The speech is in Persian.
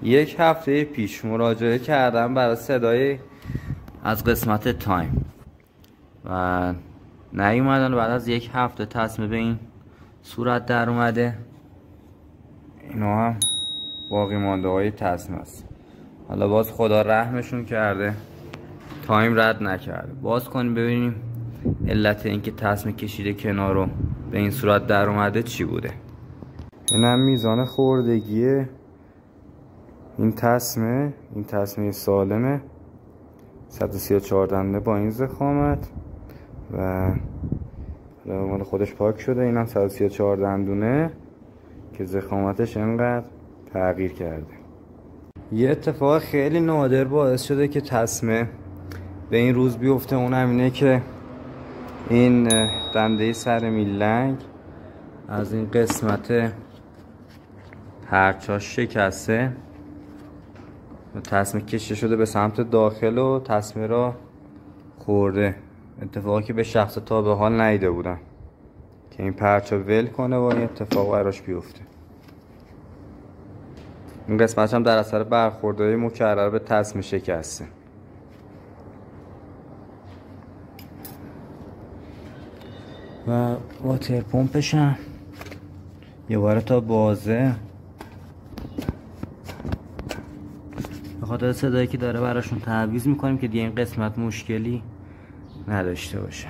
یک هفته پیش مراجعه کردم برای صدای از قسمت تایم و نیومدن. بعد از یک هفته تصمیم به این صورت در اومده. اینا هم باقی مانده های تصمیم است. حالا باز خدا رحمشون کرده، تایم رد نکرده. باز کنیم ببینیم علت اینکه تصمیم کشیده کنار رو به این صورت در اومده چی بوده. اینم میزان خوردگی این تصمیم سالمه، 134 دنده با این ضخامت و مال خودش پاک شده. اینم 134 دندونه که ضخامتش انقدر تغییر کرده. یه اتفاق خیلی نادر باعث شده که تصمیم به این روز بیفته، اونم اینه که این دنده سر میلنگ از این قسمت پرچاش شکسته، تصمیم کشیده شده به سمت داخل و تصمیم را خورده. اتفاقی که به شخص تا به حال ندیده بودم که این پرچا ول کنه و این اتفاق براش بیفته. این قسمت هم در اثر برخوردهای مکرر به تصمیم شکسته. و واتر پمپش هم یه باره تا بازه، به خاطر صدایی که داره براشون تعویض میکنیم که دیگه این قسمت مشکلی نداشته باشه.